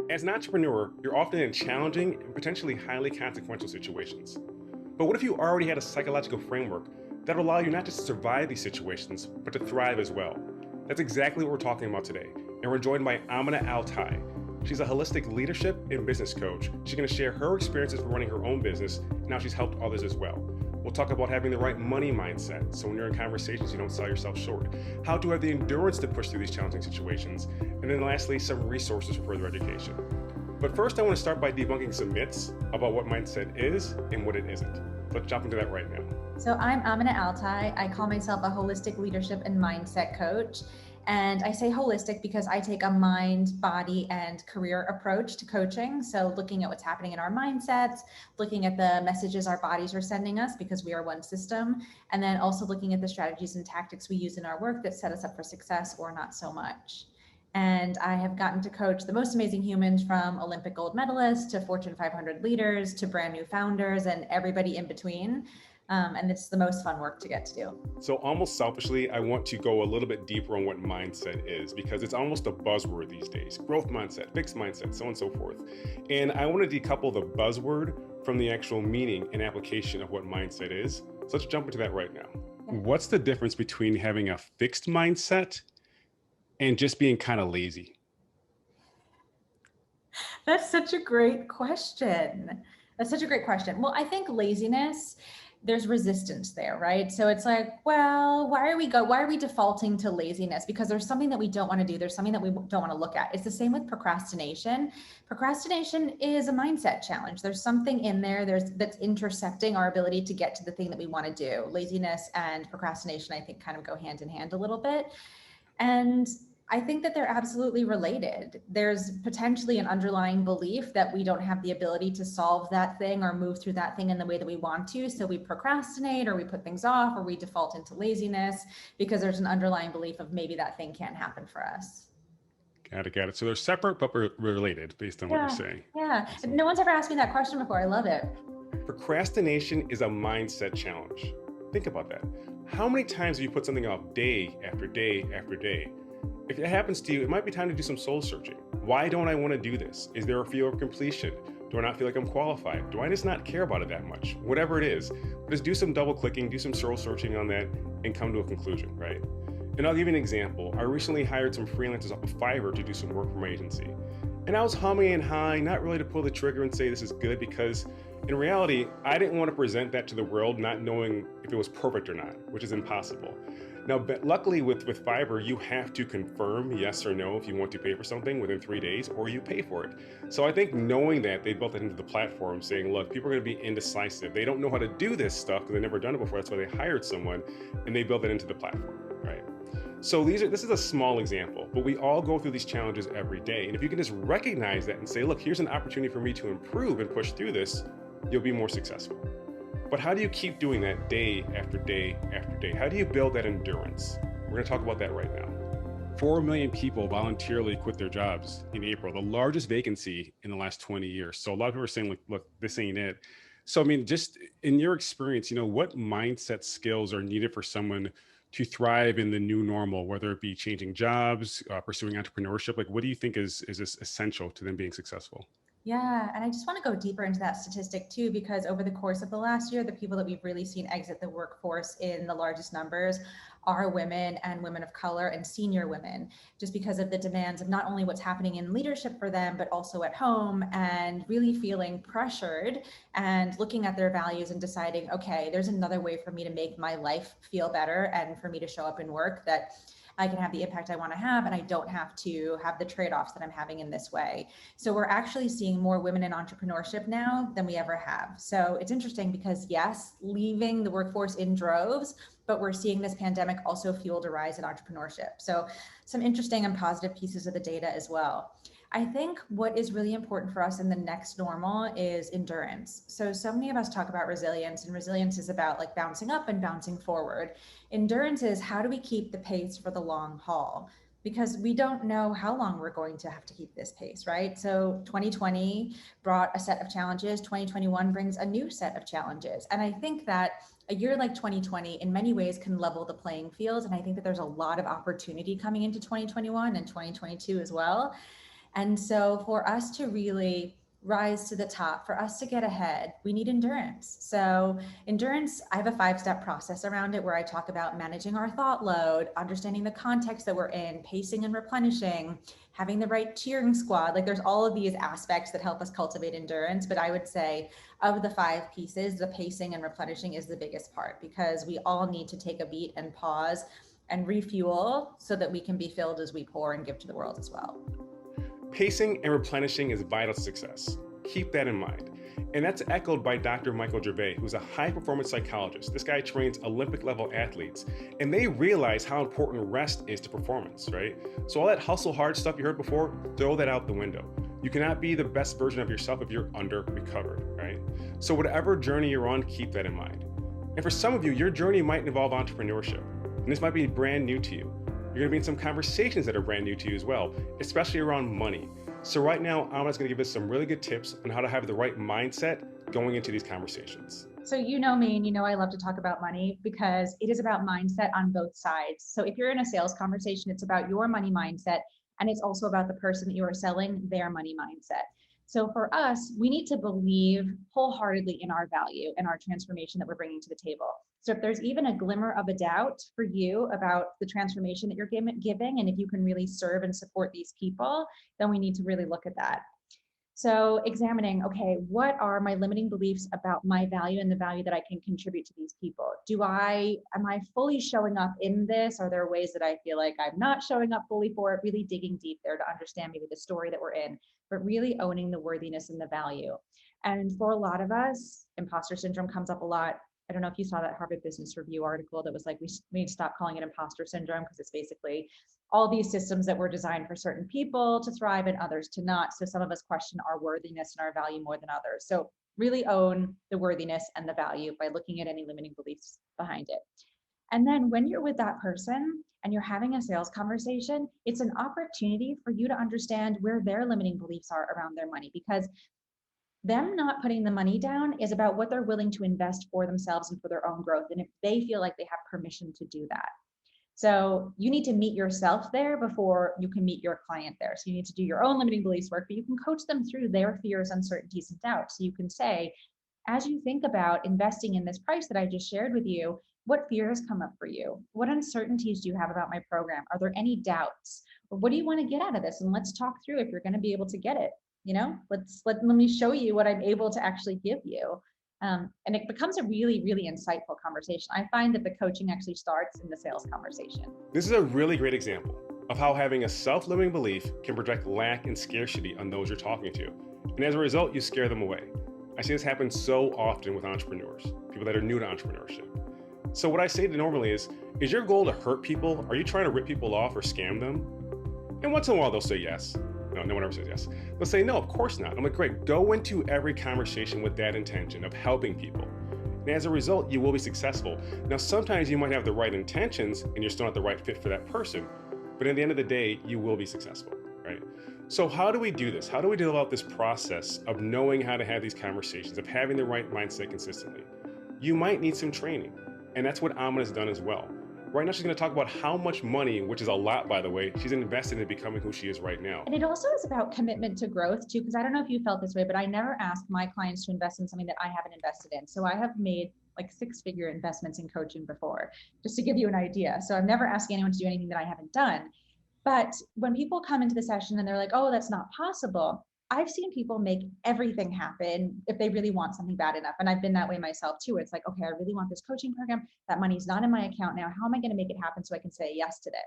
As an entrepreneur, you're often in challenging and potentially highly consequential situations. But what if you already had a psychological framework that will allow you not just to survive these situations, but to thrive as well? That's exactly what we're talking about today. And we're joined by Amina AlTai. She's a holistic leadership and business coach. She's going to share her experiences for running her own business and how she's helped others as well. We'll talk about having the right money mindset, so when you're in conversations, you don't sell yourself short. How to have the endurance to push through these challenging situations. And then lastly, some resources for further education. But first, I want to start by debunking some myths about what mindset is and what it isn't. Let's jump into that right now. So I'm Amina AlTai. I call myself a holistic leadership and mindset coach. And I say holistic because I take a mind, body, and career approach to coaching. So looking at what's happening in our mindsets, looking at the messages our bodies are sending us because we are one system, and then also looking at the strategies and tactics we use in our work that set us up for success or not so much. And I have gotten to coach the most amazing humans, from Olympic gold medalists to Fortune 500 leaders to brand new founders and everybody in between. And it's the most fun work to get to do. So almost selfishly, I want to go a little bit deeper on what mindset is, because it's almost a buzzword these days. Growth mindset, fixed mindset, so on and so forth. And I want to decouple the buzzword from the actual meaning and application of what mindset is. So let's jump into that right now. Yeah. What's the difference between having a fixed mindset and just being kind of lazy? That's such a great question. Well, I think laziness, there's resistance there, right? So it's like, well, why are we defaulting to laziness? Because there's something that we don't want to do. There's something that we don't want to look at. It's the same with procrastination. Procrastination is a mindset challenge. There's something in there that's intercepting our ability to get to the thing that we want to do. Laziness and procrastination, I think, kind of go hand in hand a little bit. And I think that they're absolutely related. There's potentially an underlying belief that we don't have the ability to solve that thing or move through that thing in the way that we want to. So we procrastinate, or we put things off, or we default into laziness because there's an underlying belief of maybe that thing can't happen for us. Got it. So they're separate but related based on what you're saying. Yeah. No one's ever asked me that question before. I love it. Procrastination is a mindset challenge. Think about that. How many times have you put something off day after day after day? If it happens to you, it might be time to do some soul searching. Why don't I want to do this? Is there a fear of completion? Do I not feel like I'm qualified? Do I just not care about it that much? Whatever it is, just do some double clicking, do some soul searching on that, and come to a conclusion, right? And I'll give you an example. I recently hired some freelancers off of Fiverr to do some work for my agency. And I was humming and hawing, not really to pull the trigger and say this is good, because in reality, I didn't want to present that to the world not knowing if it was perfect or not, which is impossible. Now, but luckily with Fiverr, you have to confirm yes or no if you want to pay for something within 3 days, or you pay for it. So I think knowing that, they built it into the platform, saying, look, people are going to be indecisive. They don't know how to do this stuff because they've never done it before. That's why they hired someone, and they built it into the platform, right? So this is a small example, but we all go through these challenges every day. And if you can just recognize that and say, look, here's an opportunity for me to improve and push through this, you'll be more successful. But how do you keep doing that day after day after day? How do you build that endurance? We're going to talk about that right now. 4 million people voluntarily quit their jobs in April, the largest vacancy in the last 20 years. So a lot of people are saying, look, this ain't it. So, I mean, just in your experience, what mindset skills are needed for someone to thrive in the new normal, whether it be changing jobs, pursuing entrepreneurship? Like, what do you think is essential to them being successful? Yeah, and I just want to go deeper into that statistic too, because over the course of the last year, the people that we've really seen exit the workforce in the largest numbers are women and women of color and senior women, just because of the demands of not only what's happening in leadership for them, but also at home, and really feeling pressured and looking at their values and deciding, okay, there's another way for me to make my life feel better and for me to show up in work that I can have the impact I want to have, and I don't have to have the trade-offs that I'm having in this way. So we're actually seeing more women in entrepreneurship now than we ever have. So it's interesting because, yes, leaving the workforce in droves, but we're seeing this pandemic also fueled a rise in entrepreneurship. So some interesting and positive pieces of the data as well. I think what is really important for us in the next normal is endurance. So many of us talk about resilience, and resilience is about like bouncing up and bouncing forward. Endurance is, how do we keep the pace for the long haul? Because we don't know how long we're going to have to keep this pace, right? So 2020 brought a set of challenges. 2021 brings a new set of challenges. And I think that a year like 2020 in many ways can level the playing field. And I think that there's a lot of opportunity coming into 2021 and 2022 as well. And so for us to really rise to the top, for us to get ahead, we need endurance. So endurance, I have a 5-step process around it where I talk about managing our thought load, understanding the context that we're in, pacing and replenishing, having the right cheering squad. Like there's all of these aspects that help us cultivate endurance. But I would say of the 5 pieces, the pacing and replenishing is the biggest part, because we all need to take a beat and pause and refuel so that we can be filled as we pour and give to the world as well. Pacing and replenishing is vital to success. Keep that in mind. And that's echoed by Dr. Michael Gervais, who's a high performance psychologist. This guy trains Olympic level athletes, and they realize how important rest is to performance, right? So, all that hustle hard stuff you heard before, throw that out the window. You cannot be the best version of yourself if you're under recovered, right? So, whatever journey you're on, keep that in mind. And for some of you, your journey might involve entrepreneurship, and this might be brand new to you. You're going to be in some conversations that are brand new to you as well, especially around money. So right now, Amina's going to give us some really good tips on how to have the right mindset going into these conversations. So you know me, and you know I love to talk about money because it is about mindset on both sides. So if you're in a sales conversation, it's about your money mindset, and it's also about the person that you are selling their money mindset. So for us, we need to believe wholeheartedly in our value and our transformation that we're bringing to the table. So if there's even a glimmer of a doubt for you about the transformation that you're giving, and if you can really serve and support these people, then we need to really look at that. So examining, okay, what are my limiting beliefs about my value and the value that I can contribute to these people? Am I fully showing up in this? Are there ways that I feel like I'm not showing up fully for it? Really digging deep there to understand maybe the story that we're in, but really owning the worthiness and the value. And for a lot of us, imposter syndrome comes up a lot. I don't know if you saw that Harvard Business Review article that was like, we need to stop calling it imposter syndrome, because it's basically all these systems that were designed for certain people to thrive and others to not. So some of us question our worthiness and our value more than others. So really own the worthiness and the value by looking at any limiting beliefs behind it. And then when you're with that person and you're having a sales conversation, it's an opportunity for you to understand where their limiting beliefs are around their money, because them not putting the money down is about what they're willing to invest for themselves and for their own growth, and if they feel like they have permission to do that. So you need to meet yourself there before you can meet your client there. So you need to do your own limiting beliefs work, but you can coach them through their fears, uncertainties, and doubts. So you can say, as you think about investing in this price that I just shared with you, what fears come up for you? What uncertainties do you have about my program? Are there any doubts? Or what do you want to get out of this? And let's talk through if you're going to be able to get it. Let me show you what I'm able to actually give you. And it becomes a really, really insightful conversation. I find that the coaching actually starts in the sales conversation. This is a really great example of how having a self-limiting belief can project lack and scarcity on those you're talking to. And as a result, you scare them away. I see this happen so often with entrepreneurs, people that are new to entrepreneurship. So what I say to normally is your goal to hurt people? Are you trying to rip people off or scam them? And once in a while, they'll say yes. No one ever says yes. They'll say, no, of course not. I'm like, great, go into every conversation with that intention of helping people. And as a result, you will be successful. Now, sometimes you might have the right intentions and you're still not the right fit for that person. But at the end of the day, you will be successful, right? So how do we do this? How do we develop this process of knowing how to have these conversations, of having the right mindset consistently? You might need some training. And that's what Amina's done as well. Right now, she's going to talk about how much money, which is a lot, by the way, she's invested in becoming who she is right now. And it also is about commitment to growth too, because I don't know if you felt this way, but I never ask my clients to invest in something that I haven't invested in. So I have made like 6-figure investments in coaching before, just to give you an idea. So I'm never asking anyone to do anything that I haven't done. But when people come into the session and they're like, oh, that's not possible, I've seen people make everything happen if they really want something bad enough. And I've been that way myself too. It's like, okay, I really want this coaching program. That money's not in my account now. How am I going to make it happen so I can say yes to this?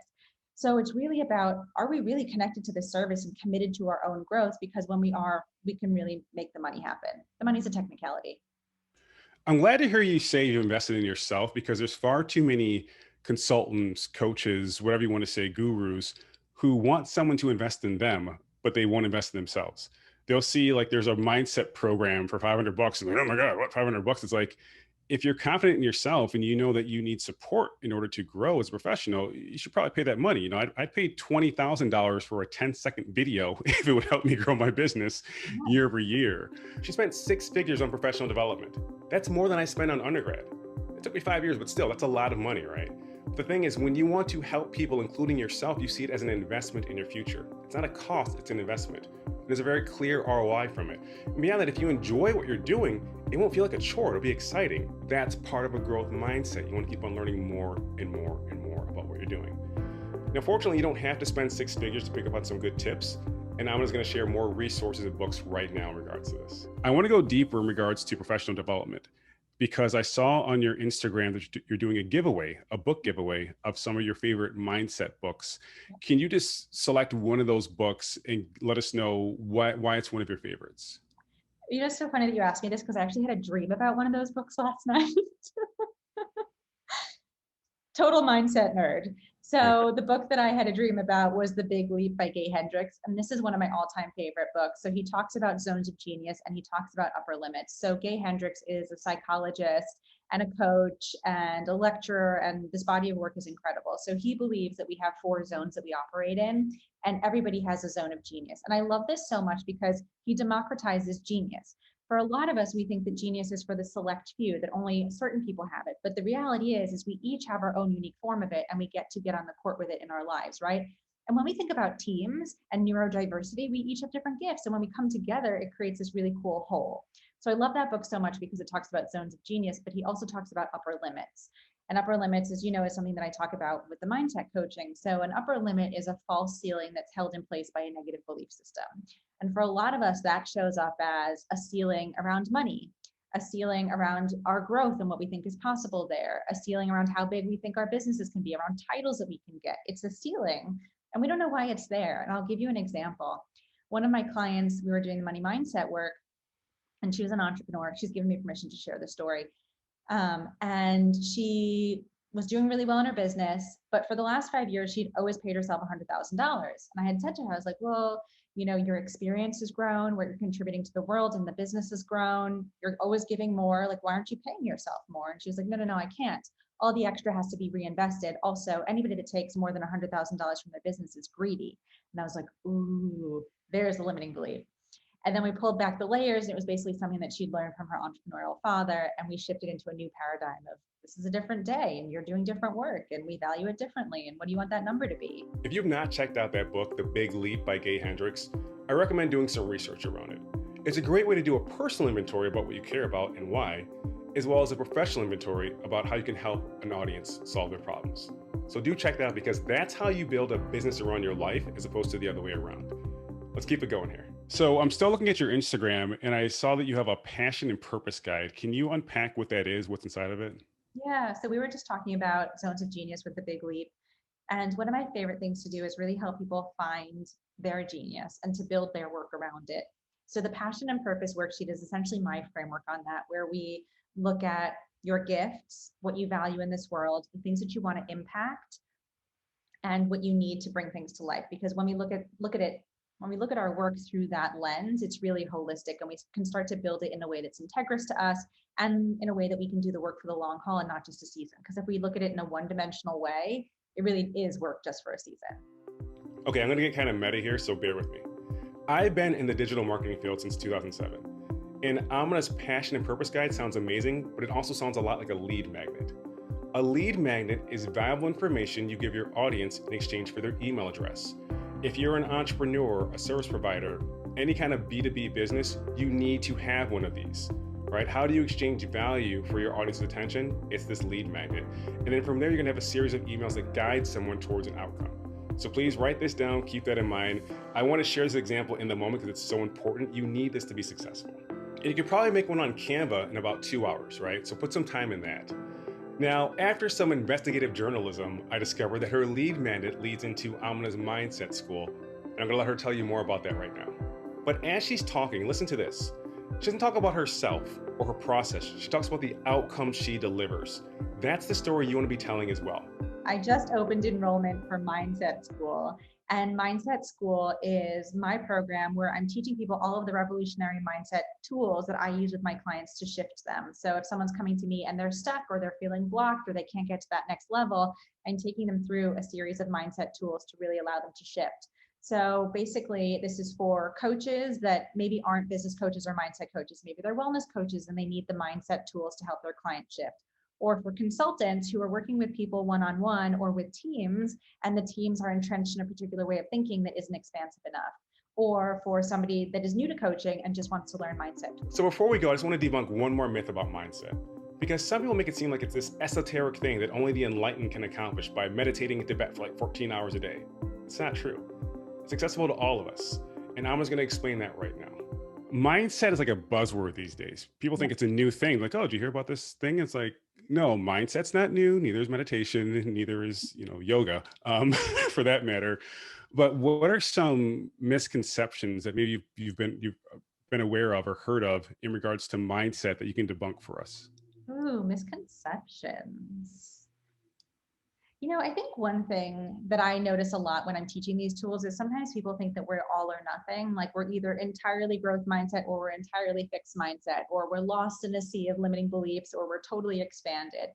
So it's really about, are we really connected to this service and committed to our own growth? Because when we are, we can really make the money happen. The money's a technicality. I'm glad to hear you say you invested in yourself, because there's far too many consultants, coaches, whatever you want to say, gurus, who want someone to invest in them, but they won't invest in themselves. They'll see like there's a mindset program for $500 and like, oh my God, what $500? It's like, if you're confident in yourself and you know that you need support in order to grow as a professional, you should probably pay that money. I'd pay $20,000 for a 10-second video if it would help me grow my business year over year. She spent 6 figures on professional development. That's more than I spent on undergrad. It took me 5 years, but still, that's a lot of money, right? The thing is, when you want to help people, including yourself, you see it as an investment in your future. It's not a cost, it's an investment. There's a very clear ROI from it. And beyond that, if you enjoy what you're doing, it won't feel like a chore, it'll be exciting. That's part of a growth mindset. You want to keep on learning more and more and more about what you're doing. Now, fortunately, you don't have to spend six figures to pick up on some good tips. And I'm just going to share more resources and books right now in regards to this. I want to go deeper in regards to professional development because I saw on your Instagram that you're doing a giveaway, a book giveaway of some of your favorite mindset books. Can you just select one of those books and let us know why it's one of your favorites? You know, it's so funny that you asked me this because I actually had a dream about one of those books last night. Total mindset nerd. So the book that I had a dream about was The Big Leap by Gay Hendricks. And this is one of my all-time favorite books. So he talks about zones of genius and he talks about upper limits. So Gay Hendricks is a psychologist and a coach and a lecturer, and this body of work is incredible. So he believes that we have 4 zones that we operate in, and everybody has a zone of genius. And I love this so much because he democratizes genius. For a lot of us, we think that genius is for the select few, that only certain people have it. But the reality is we each have our own unique form of it, and we get to get on the court with it in our lives, right? And when we think about teams and neurodiversity, we each have different gifts. And when we come together, it creates this really cool whole. So I love that book so much because it talks about zones of genius, but he also talks about upper limits. And upper limits, as you know, is something that I talk about with the mindset coaching. So an upper limit is a false ceiling that's held in place by a negative belief system. And for a lot of us, that shows up as a ceiling around money, a ceiling around our growth and what we think is possible there, a ceiling around how big we think our businesses can be, around titles that we can get. It's a ceiling, and we don't know why it's there. And I'll give you an example. One of my clients, we were doing the money mindset work, and she was an entrepreneur. She's given me permission to share the story. And she was doing really well in her business, but for the last 5 years, she'd always paid herself $100,000. And I had said to her, I was like, well, you know, your experience has grown, what you're contributing to the world, and the business has grown. You're always giving more. Like, why aren't you paying yourself more? And she was like, no, I can't. All the extra has to be reinvested. Also, anybody that takes more than $100,000 from their business is greedy. And I was like, ooh, there's the limiting belief. And then we pulled back the layers, and it was basically something that she'd learned from her entrepreneurial father. And we shifted into a new paradigm of, this is a different day and you're doing different work and we value it differently. And what do you want that number to be? If you've not checked out that book, The Big Leap by Gay Hendricks, I recommend doing some research around it. It's a great way to do a personal inventory about what you care about and why, as well as a professional inventory about how you can help an audience solve their problems. So do check that out because that's how you build a business around your life as opposed to the other way around. Let's keep it going here. So I'm still looking at your Instagram and I saw that you have a passion and purpose guide. Can you unpack what that is, what's inside of it? Yeah, so we were just talking about zones of genius with The Big Leap. And one of my favorite things to do is really help people find their genius and to build their work around it. So the passion and purpose worksheet is essentially my framework on that, where we look at your gifts, what you value in this world, the things that you want to impact, and what you need to bring things to life. Because when we look at our work through that lens, it's really holistic, and we can start to build it in a way that's integrous to us and in a way that we can do the work for the long haul and not just a season. Because if we look at it in a one-dimensional way, it really is work just for a season. Okay, I'm gonna get kind of meta here, so bear with me. I've been in the digital marketing field since 2007. And Amina's passion and purpose guide sounds amazing, but it also sounds a lot like a lead magnet. A lead magnet is valuable information you give your audience in exchange for their email address. If you're an entrepreneur, a service provider, any kind of B2B business, you need to have one of these, right? How do you exchange value for your audience's attention? It's this lead magnet. And then from there, you're gonna have a series of emails that guide someone towards an outcome. So please write this down, keep that in mind. I wanna share this example in the moment because it's so important. You need this to be successful. And you can probably make one on Canva in about 2 hours, right? So put some time in that. Now, after some investigative journalism, I discovered that her lead magnet leads into Amina's mindset school, and I'm gonna let her tell you more about that right now. But as she's talking, listen to this. She doesn't talk about herself or her process. She talks about the outcome she delivers. That's the story you wanna be telling as well. I just opened enrollment for Mindset School. And Mindset School is my program where I'm teaching people all of the revolutionary mindset tools that I use with my clients to shift them. So if someone's coming to me and they're stuck or they're feeling blocked or they can't get to that next level, I'm taking them through a series of mindset tools to really allow them to shift. So basically, this is for coaches that maybe aren't business coaches or mindset coaches. Maybe they're wellness coaches and they need the mindset tools to help their client shift. Or for consultants who are working with people one-on-one or with teams, and the teams are entrenched in a particular way of thinking that isn't expansive enough. Or for somebody that is new to coaching and just wants to learn mindset. So before we go, I just want to debunk one more myth about mindset. Because some people make it seem like it's this esoteric thing that only the enlightened can accomplish by meditating in Tibet for like 14 hours a day. It's not true. It's accessible to all of us. And I'm just going to explain that right now. Mindset is like a buzzword these days. People think it's a new thing. Like, oh, did you hear about this thing? It's like, no, mindset's not new. Neither is meditation. Neither is, yoga, for that matter. But what are some misconceptions that maybe you've been aware of or heard of in regards to mindset that you can debunk for us? Ooh, misconceptions. I think one thing that I notice a lot when I'm teaching these tools is sometimes people think that we're all or nothing, like we're either entirely growth mindset or we're entirely fixed mindset, or we're lost in a sea of limiting beliefs, or we're totally expanded.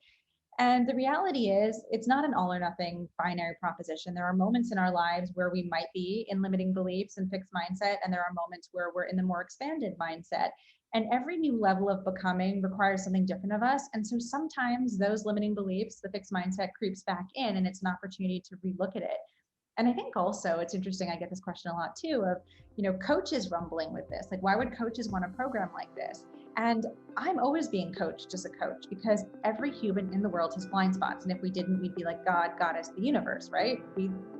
And the reality is, it's not an all or nothing binary proposition. There are moments in our lives where we might be in limiting beliefs and fixed mindset, and there are moments where we're in the more expanded mindset. And every new level of becoming requires something different of us. And so sometimes those limiting beliefs, the fixed mindset, creeps back in, and it's an opportunity to relook at it. And I think also it's interesting, I get this question a lot too, of, coaches rumbling with this. Like, why would coaches want a program like this? And I'm always being coached as a coach, because every human in the world has blind spots. And if we didn't, we'd be like God, goddess, the universe, right?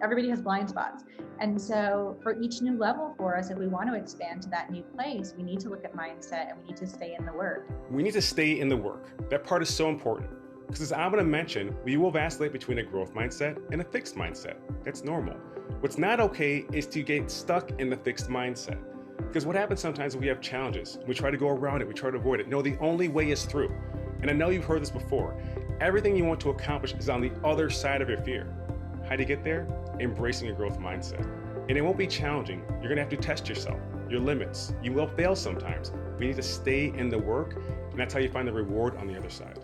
Everybody has blind spots. And so for each new level for us, if we want to expand to that new place, we need to look at mindset and we need to stay in the work. We need to stay in the work. That part is so important. Because as I'm going to mention, we will vacillate between a growth mindset and a fixed mindset. That's normal. What's not okay is to get stuck in the fixed mindset. Because what happens sometimes is we have challenges. We try to go around it. We try to avoid it. No, the only way is through. And I know you've heard this before. Everything you want to accomplish is on the other side of your fear. How do you get there? Embracing a growth mindset. And it won't be challenging. You're going to have to test yourself, your limits. You will fail sometimes. We need to stay in the work, and that's how you find the reward on the other side.